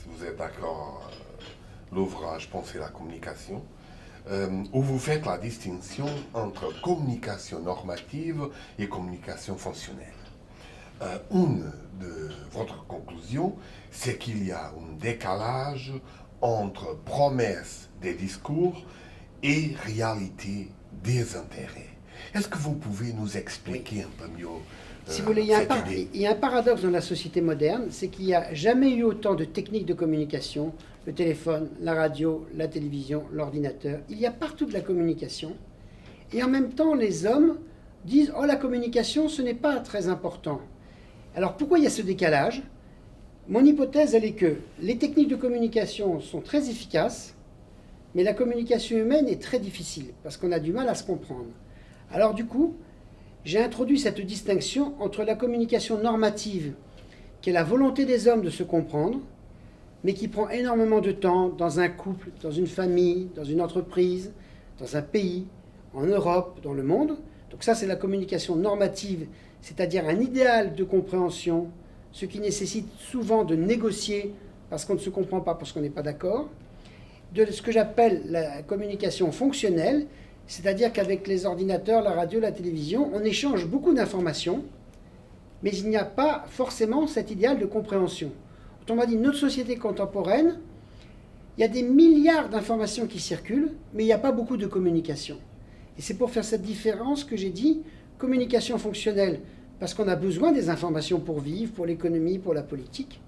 si vous êtes d'accord, l'ouvrage Penser la communication, où vous faites la distinction entre communication normative et communication fonctionnelle. Une de votre conclusion, c'est qu'il y a un décalage entre promesses des discours et réalité des intérêts. Est-ce que vous pouvez nous expliquer un peu mieux Si vous voulez, cette idée? il y a un paradoxe dans la société moderne, c'est qu'il n'y a jamais eu autant de techniques de communication, le téléphone, la radio, la télévision, l'ordinateur. Il y a partout de la communication. Et en même temps, les hommes disent « Oh, la communication, ce n'est pas très important ». Alors pourquoi il y a ce décalage? Mon hypothèse, elle est que les techniques de communication sont très efficaces, mais la communication humaine est très difficile, parce qu'on a du mal à se comprendre. Alors du coup, j'ai introduit cette distinction entre la communication normative, qui est la volonté des hommes de se comprendre, mais qui prend énormément de temps dans un couple, dans une famille, dans une entreprise, dans un pays, en Europe, dans le monde. Donc ça, c'est la communication normative, c'est-à-dire un idéal de compréhension, ce qui nécessite souvent de négocier parce qu'on ne se comprend pas, parce qu'on n'est pas d'accord. De ce que j'appelle la communication fonctionnelle, c'est-à-dire qu'avec les ordinateurs, la radio, la télévision, on échange beaucoup d'informations, mais il n'y a pas forcément cet idéal de compréhension. Autrement dit, notre société contemporaine, il y a des milliards d'informations qui circulent, mais il n'y a pas beaucoup de communication. Et c'est pour faire cette différence que j'ai dit communication fonctionnelle, parce qu'on a besoin des informations pour vivre, pour l'économie, pour la politique,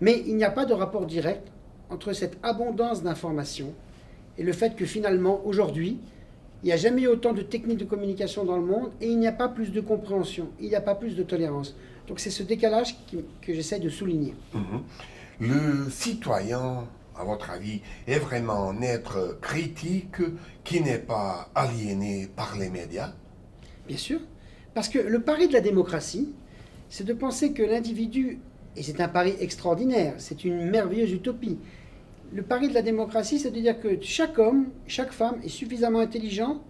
mais il n'y a pas de rapport direct entre cette abondance d'informations et le fait que finalement, aujourd'hui, il n'y a jamais eu autant de techniques de communication dans le monde et il n'y a pas plus de compréhension, il n'y a pas plus de tolérance. Donc c'est ce décalage que j'essaie de souligner. Le citoyen, à votre avis, est vraiment un être critique qui n'est pas aliéné par les médias? Bien sûr, parce que le pari de la démocratie, c'est de penser que l'individu, et c'est un pari extraordinaire, c'est une merveilleuse utopie, le pari de la démocratie, c'est de dire que chaque homme, chaque femme est suffisamment intelligent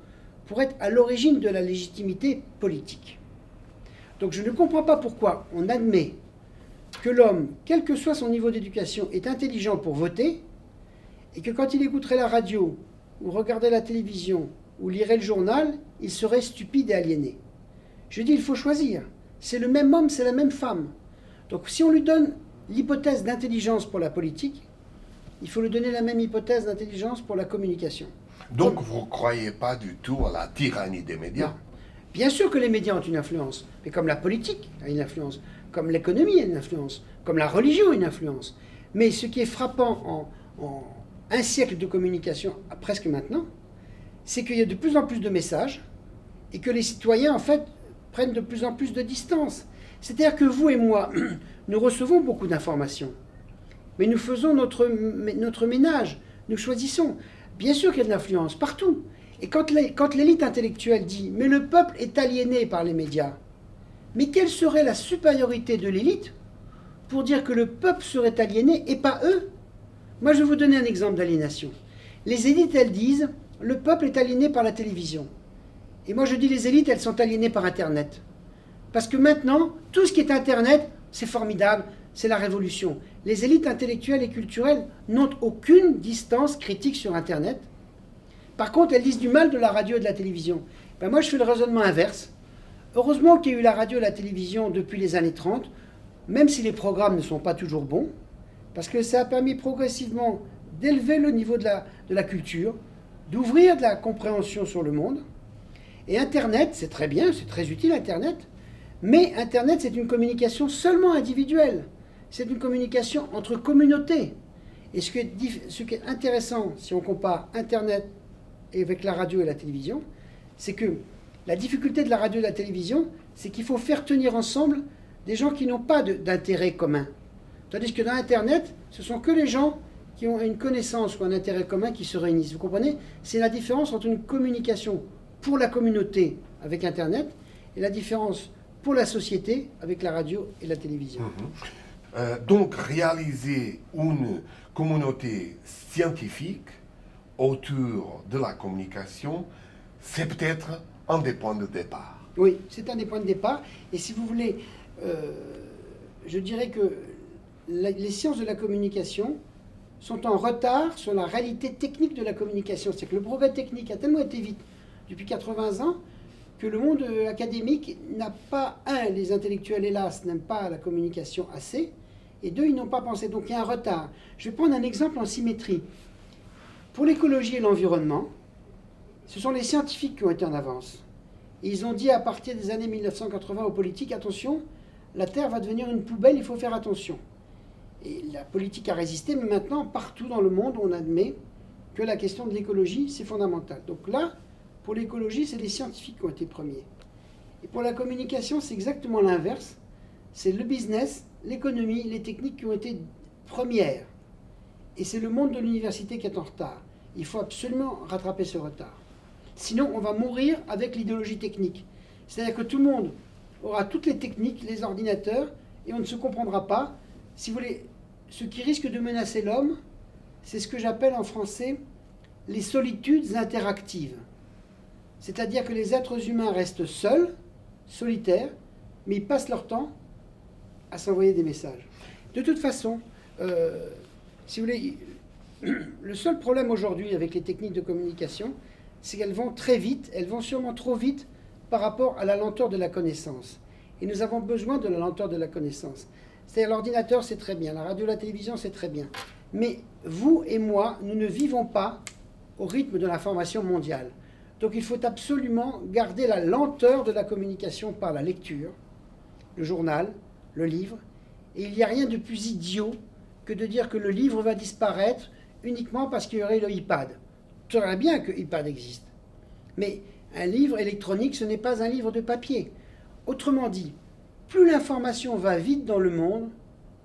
pour être à l'origine de la légitimité politique. Donc je ne comprends pas pourquoi on admet que l'homme, quel que soit son niveau d'éducation, est intelligent pour voter, et que quand il écouterait la radio, ou regardait la télévision, ou lirait le journal, il serait stupide et aliéné. Je dis, il faut choisir. C'est le même homme, c'est la même femme. Donc si on lui donne l'hypothèse d'intelligence pour la politique, il faut lui donner la même hypothèse d'intelligence pour la communication. Donc vous ne croyez pas du tout à la tyrannie des médias? Non. Bien sûr que les médias ont une influence, mais comme la politique a une influence, comme l'économie a une influence, comme la religion a une influence. Mais ce qui est frappant en un siècle de communication, presque maintenant, c'est qu'il y a de plus en plus de messages et que les citoyens, en fait, prennent de plus en plus de distance. C'est-à-dire que vous et moi, nous recevons beaucoup d'informations, mais nous faisons notre ménage, nous choisissons. Bien sûr qu'il y a de l'influence, partout. Et quand l'élite intellectuelle dit « mais le peuple est aliéné par les médias », mais quelle serait la supériorité de l'élite pour dire que le peuple serait aliéné et pas eux? Moi, je vais vous donner un exemple d'aliénation. Les élites, elles disent « le peuple est aliéné par la télévision ». Et moi, je dis les élites, elles sont aliénées par Internet. Parce que maintenant, tout ce qui est Internet, c'est formidable, c'est la révolution. Les élites intellectuelles et culturelles n'ont aucune distance critique sur Internet. Par contre, elles disent du mal de la radio et de la télévision. Ben moi, je fais le raisonnement inverse. Heureusement qu'il y a eu la radio et la télévision depuis les années 30, même si les programmes ne sont pas toujours bons, parce que ça a permis progressivement d'élever le niveau de la culture, d'ouvrir de la compréhension sur le monde. Et Internet, c'est très bien, c'est très utile Internet, mais Internet, c'est une communication seulement individuelle. C'est une communication entre communautés. Et ce qui est intéressant, si on compare Internet avec la radio et la télévision, c'est que la difficulté de la radio et de la télévision, c'est qu'il faut faire tenir ensemble des gens qui n'ont pas d'intérêt commun. Tandis que dans Internet, ce sont que les gens qui ont une connaissance ou un intérêt commun qui se réunissent. Vous comprenez? C'est la différence entre une communication pour la communauté avec Internet et la différence pour la société avec la radio et la télévision. Donc réaliser une communauté scientifique autour de la communication, c'est peut-être un des points de départ. Oui, c'est un des points de départ. Et si vous voulez, je dirais que les sciences de la communication sont en retard sur la réalité technique de la communication. C'est que le progrès technique a tellement été vite depuis 80 ans que le monde académique n'a pas, les intellectuels, hélas, n'aiment pas la communication assez, et deux, ils n'ont pas pensé. Donc il y a un retard. Je vais prendre un exemple en symétrie. Pour l'écologie et l'environnement, ce sont les scientifiques qui ont été en avance. Et ils ont dit à partir des années 1980 aux politiques, attention, la Terre va devenir une poubelle, il faut faire attention. Et la politique a résisté, mais maintenant, partout dans le monde, on admet que la question de l'écologie, c'est fondamental. Donc là, pour l'écologie, c'est les scientifiques qui ont été premiers. Et pour la communication, c'est exactement l'inverse. C'est le business, l'économie, les techniques qui ont été premières. Et c'est le monde de l'université qui est en retard. Il faut absolument rattraper ce retard. Sinon, on va mourir avec l'idéologie technique. C'est-à-dire que tout le monde aura toutes les techniques, les ordinateurs, et on ne se comprendra pas. Si vous voulez, ce qui risque de menacer l'homme, c'est ce que j'appelle en français les solitudes interactives. C'est-à-dire que les êtres humains restent seuls, solitaires, mais ils passent leur temps à s'envoyer des messages. De toute façon, si vous voulez, le seul problème aujourd'hui avec les techniques de communication, c'est qu'elles vont très vite, elles vont sûrement trop vite par rapport à la lenteur de la connaissance. Et nous avons besoin de la lenteur de la connaissance. C'est-à-dire l'ordinateur, c'est très bien, la radio, la télévision, c'est très bien. Mais vous et moi, nous ne vivons pas au rythme de l'information mondiale. Donc il faut absolument garder la lenteur de la communication par la lecture, le journal, le livre. Et il n'y a rien de plus idiot que de dire que le livre va disparaître uniquement parce qu'il y aurait le iPad. Tu saurais bien que iPad existe. Mais un livre électronique, ce n'est pas un livre de papier. Autrement dit, plus l'information va vite dans le monde,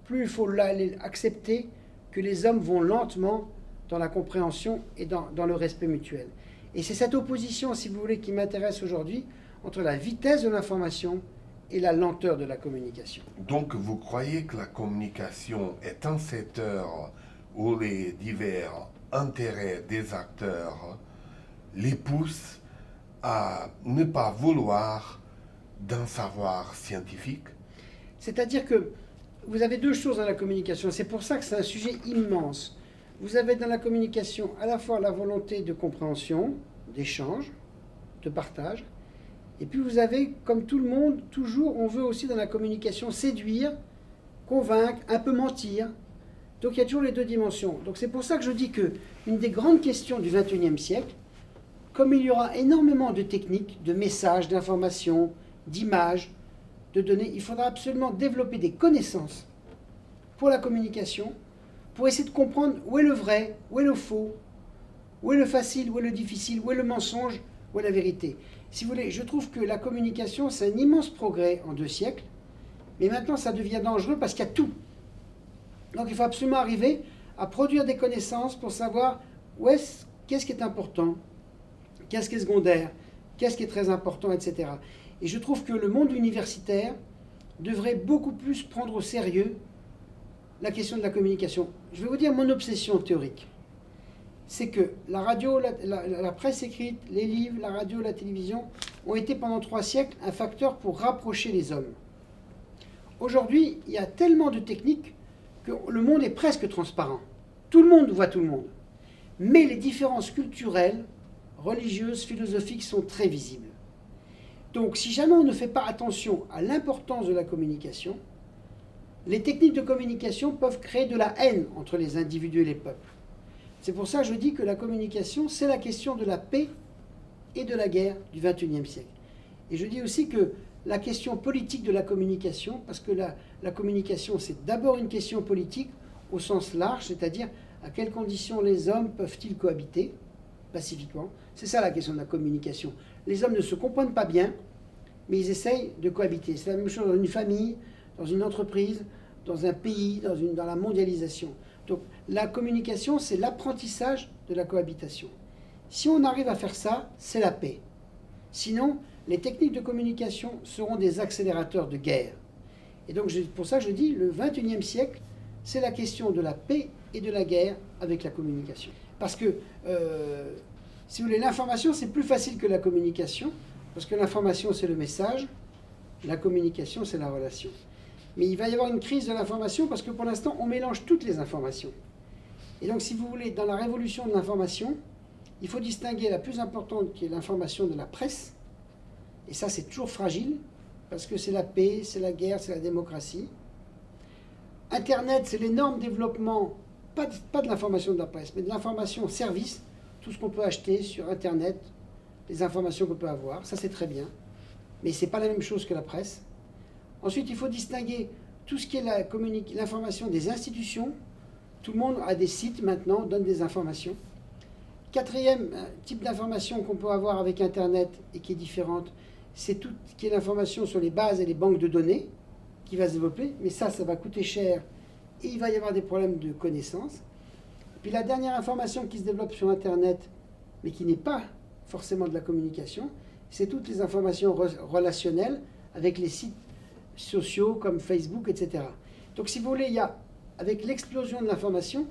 plus il faut accepter que les hommes vont lentement dans la compréhension et dans le respect mutuel. Et c'est cette opposition, si vous voulez, qui m'intéresse aujourd'hui, entre la vitesse de l'information et la lenteur de la communication. Donc vous croyez que la communication est un secteur où les divers intérêts des acteurs les poussent à ne pas vouloir d'un savoir scientifique? C'est-à-dire que vous avez deux choses dans la communication. C'est pour ça que c'est un sujet immense. Vous avez dans la communication à la fois la volonté de compréhension, d'échange, de partage, et puis vous avez, comme tout le monde, toujours, on veut aussi dans la communication séduire, convaincre, un peu mentir. Donc il y a toujours les deux dimensions. Donc c'est pour ça que je dis que une des grandes questions du XXIe siècle, comme il y aura énormément de techniques, de messages, d'informations, d'images, de données, il faudra absolument développer des connaissances pour la communication, pour essayer de comprendre où est le vrai, où est le faux, où est le facile, où est le difficile, où est le mensonge, où est la vérité. Si vous voulez, je trouve que la communication, c'est un immense progrès en 2 siècles, mais maintenant ça devient dangereux parce qu'il y a tout. Donc il faut absolument arriver à produire des connaissances pour savoir qu'est-ce qui est important, qu'est-ce qui est secondaire, qu'est-ce qui est très important, etc. Et je trouve que le monde universitaire devrait beaucoup plus prendre au sérieux la question de la communication. Je vais vous dire mon obsession théorique. C'est que la radio, la presse écrite, les livres, la radio, la télévision ont été pendant 3 siècles un facteur pour rapprocher les hommes. Aujourd'hui, il y a tellement de techniques que le monde est presque transparent. Tout le monde voit tout le monde. Mais les différences culturelles, religieuses, philosophiques sont très visibles. Donc si jamais on ne fait pas attention à l'importance de la communication, les techniques de communication peuvent créer de la haine entre les individus et les peuples. C'est pour ça que je dis que la communication, c'est la question de la paix et de la guerre du XXIe siècle. Et je dis aussi que la question politique de la communication, parce que la communication, c'est d'abord une question politique au sens large, c'est-à-dire à quelles conditions les hommes peuvent-ils cohabiter pacifiquement. C'est ça la question de la communication. Les hommes ne se comprennent pas bien, mais ils essayent de cohabiter. C'est la même chose dans une famille, dans une entreprise, dans un pays, dans la mondialisation. Donc la communication, c'est l'apprentissage de la cohabitation. Si on arrive à faire ça, c'est la paix. Sinon, les techniques de communication seront des accélérateurs de guerre. Et donc pour ça que je dis, le XXIe siècle, c'est la question de la paix et de la guerre avec la communication. Parce que, si vous voulez, l'information, c'est plus facile que la communication, parce que l'information, c'est le message, la communication, c'est la relation. Mais il va y avoir une crise de l'information parce que pour l'instant, on mélange toutes les informations. Et donc, si vous voulez, dans la révolution de l'information, il faut distinguer la plus importante qui est l'information de la presse. Et ça, c'est toujours fragile parce que c'est la paix, c'est la guerre, c'est la démocratie. Internet, c'est l'énorme développement, pas de l'information de la presse, mais de l'information service, tout ce qu'on peut acheter sur Internet, les informations qu'on peut avoir, ça c'est très bien. Mais ce n'est pas la même chose que la presse. Ensuite, il faut distinguer tout ce qui est l'information des institutions. Tout le monde a des sites maintenant, donne des informations. Quatrième type d'information qu'on peut avoir avec Internet et qui est différente, c'est tout ce qui est l'information sur les bases et les banques de données qui va se développer. Mais ça va coûter cher et il va y avoir des problèmes de connaissance. Puis la dernière information qui se développe sur Internet, mais qui n'est pas forcément de la communication, c'est toutes les informations relationnelles avec les sites sociaux comme Facebook, etc. Donc si vous voulez, avec l'explosion de l'information,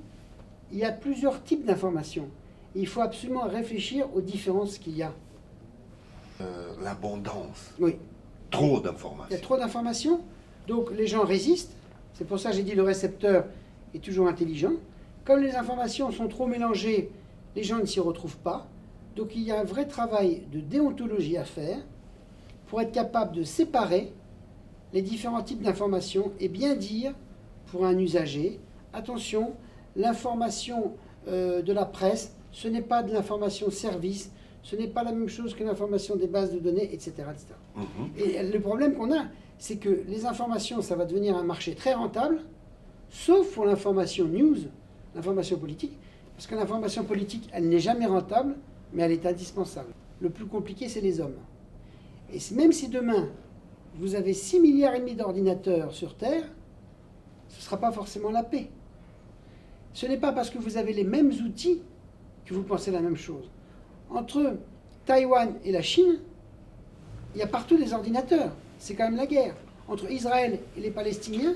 il y a plusieurs types d'informations. Il faut absolument réfléchir aux différences qu'il y a. L'abondance. Oui. Trop d'informations. Il y a trop d'informations, donc les gens résistent. C'est pour ça que j'ai dit le récepteur est toujours intelligent. Comme les informations sont trop mélangées, les gens ne s'y retrouvent pas. Donc il y a un vrai travail de déontologie à faire pour être capable de séparer les différents types d'informations et bien dire pour un usager, attention, l'information de la presse, ce n'est pas de l'information service, ce n'est pas la même chose que l'information des bases de données, etc. etc. Et le problème qu'on a, c'est que les informations, ça va devenir un marché très rentable, sauf pour l'information news, l'information politique, parce que l'information politique, elle n'est jamais rentable, mais elle est indispensable. Le plus compliqué, c'est les hommes. Et même si demain, vous avez 6,5 milliards d'ordinateurs sur Terre, ce ne sera pas forcément la paix. Ce n'est pas parce que vous avez les mêmes outils que vous pensez la même chose. Entre Taïwan et la Chine, il y a partout des ordinateurs. C'est quand même la guerre. Entre Israël et les Palestiniens,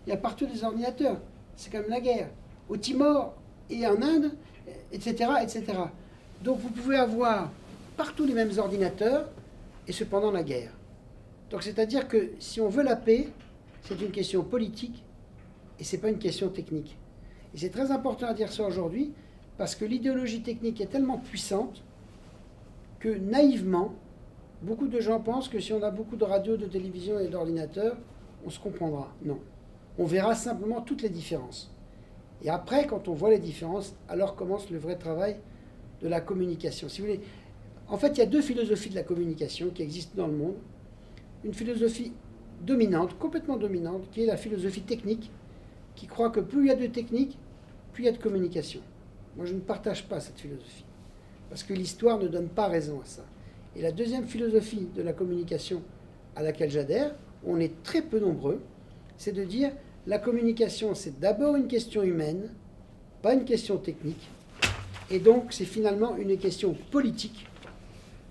il y a partout des ordinateurs. C'est quand même la guerre. Au Timor et en Inde, etc., etc. Donc vous pouvez avoir partout les mêmes ordinateurs et cependant la guerre. Donc c'est-à-dire que si on veut la paix, c'est une question politique et ce n'est pas une question technique. Et c'est très important à dire ça aujourd'hui parce que l'idéologie technique est tellement puissante que naïvement, beaucoup de gens pensent que si on a beaucoup de radios, de télévision et d'ordinateurs, on se comprendra. Non. On verra simplement toutes les différences. Et après, quand on voit les différences, alors commence le vrai travail de la communication. Si vous voulez, en fait, il y a deux philosophies de la communication qui existent dans le monde. Une philosophie dominante, complètement dominante, qui est la philosophie technique, qui croit que plus il y a de technique, plus il y a de communication. Moi, je ne partage pas cette philosophie, parce que l'histoire ne donne pas raison à ça. Et la deuxième philosophie de la communication à laquelle j'adhère, on est très peu nombreux, c'est de dire la communication, c'est d'abord une question humaine, pas une question technique, et donc c'est finalement une question politique,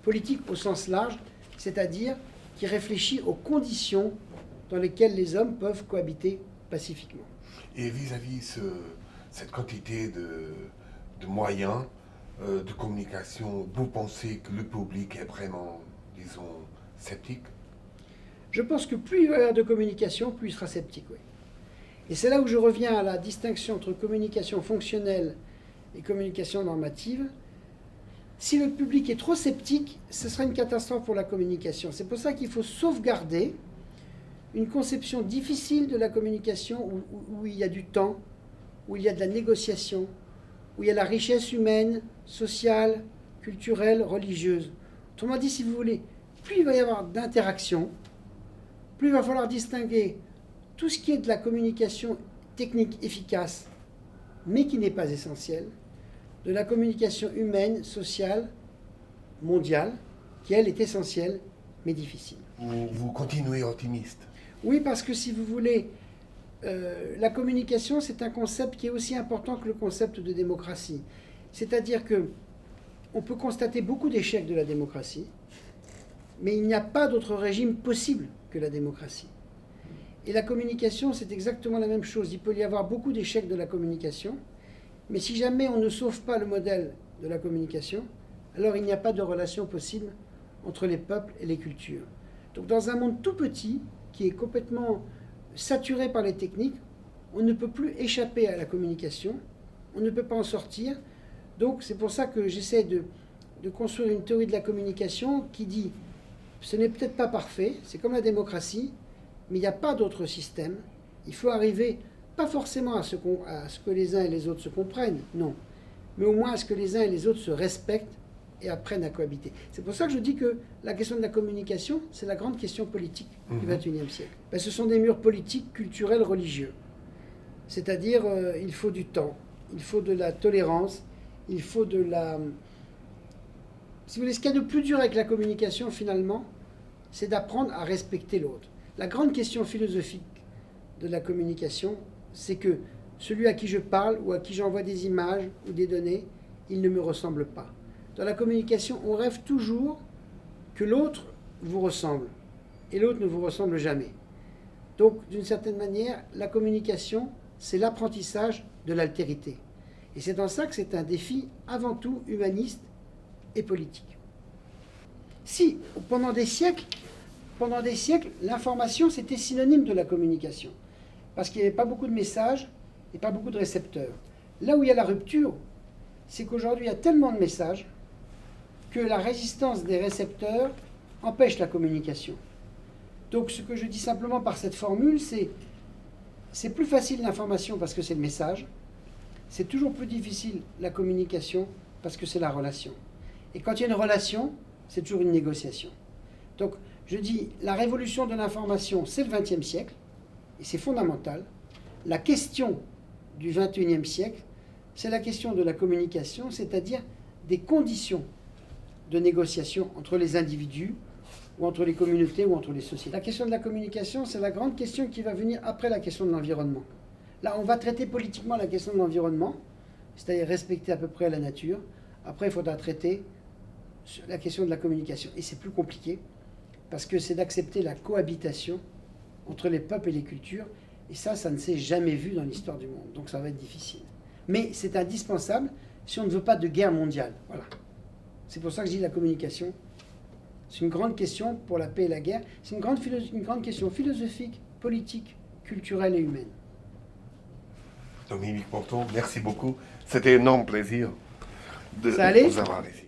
politique au sens large, c'est-à-dire qui réfléchit aux conditions dans lesquelles les hommes peuvent cohabiter pacifiquement. Et vis-à-vis cette quantité de moyens de communication, vous pensez que le public est vraiment, disons, sceptique? Je pense que plus il va y avoir de communication, plus il sera sceptique, oui. Et c'est là où je reviens à la distinction entre communication fonctionnelle et communication normative. Si le public est trop sceptique, ce sera une catastrophe pour la communication. C'est pour ça qu'il faut sauvegarder une conception difficile de la communication où il y a du temps, où il y a de la négociation, où il y a la richesse humaine, sociale, culturelle, religieuse. Autrement dit, si vous voulez, plus il va y avoir d'interaction, plus il va falloir distinguer tout ce qui est de la communication technique efficace, mais qui n'est pas essentielle, de la communication humaine, sociale, mondiale, qui elle est essentielle, mais difficile. Vous continuez optimiste? Oui, parce que si vous voulez, la communication, c'est un concept qui est aussi important que le concept de démocratie. C'est-à-dire que on peut constater beaucoup d'échecs de la démocratie, mais il n'y a pas d'autre régime possible que la démocratie. Et la communication, c'est exactement la même chose. Il peut y avoir beaucoup d'échecs de la communication, mais si jamais on ne sauve pas le modèle de la communication, alors il n'y a pas de relation possible entre les peuples et les cultures. Donc dans un monde tout petit, qui est complètement saturé par les techniques, on ne peut plus échapper à la communication, on ne peut pas en sortir. Donc c'est pour ça que j'essaie de construire une théorie de la communication qui dit ce n'est peut-être pas parfait, c'est comme la démocratie, mais il n'y a pas d'autre système. Il faut arriver, pas forcément à ce que les uns et les autres se comprennent, non, mais au moins à ce que les uns et les autres se respectent et apprennent à cohabiter. C'est pour ça que je dis que la question de la communication, c'est la grande question politique du XXIe siècle. Ben, ce sont des murs politiques, culturels, religieux. C'est-à-dire, il faut du temps, il faut de la tolérance, il faut de la... Si vous voulez, ce qu'il y a de plus dur avec la communication, finalement, c'est d'apprendre à respecter l'autre. La grande question philosophique de la communication, c'est que celui à qui je parle ou à qui j'envoie des images ou des données, il ne me ressemble pas. Dans la communication, on rêve toujours que l'autre vous ressemble, et l'autre ne vous ressemble jamais. Donc, d'une certaine manière, la communication, c'est l'apprentissage de l'altérité. Et c'est dans ça que c'est un défi avant tout humaniste et politique. Si, pendant des siècles, l'information, c'était synonyme de la communication, parce qu'il n'y avait pas beaucoup de messages et pas beaucoup de récepteurs. Là où il y a la rupture, c'est qu'aujourd'hui, il y a tellement de messages que la résistance des récepteurs empêche la communication. Donc ce que je dis simplement par cette formule, c'est plus facile l'information parce que c'est le message, c'est toujours plus difficile la communication parce que c'est la relation. Et quand il y a une relation, c'est toujours une négociation. Donc je dis, la révolution de l'information, c'est le XXe siècle, et c'est fondamental. La question du XXIe siècle, c'est la question de la communication, c'est-à-dire des conditions de négociation entre les individus, ou entre les communautés, ou entre les sociétés. La question de la communication, c'est la grande question qui va venir après la question de l'environnement. Là, on va traiter politiquement la question de l'environnement, c'est-à-dire respecter à peu près la nature. Après, il faudra traiter la question de la communication. Et c'est plus compliqué, parce que c'est d'accepter la cohabitation entre les peuples et les cultures. Et ça ne s'est jamais vu dans l'histoire du monde. Donc ça va être difficile. Mais c'est indispensable si on ne veut pas de guerre mondiale. Voilà. C'est pour ça que je dis la communication. C'est une grande question pour la paix et la guerre. C'est une grande question philosophique, politique, culturelle et humaine. Dominique Morton, merci beaucoup. C'était un énorme plaisir de vous avoir ici.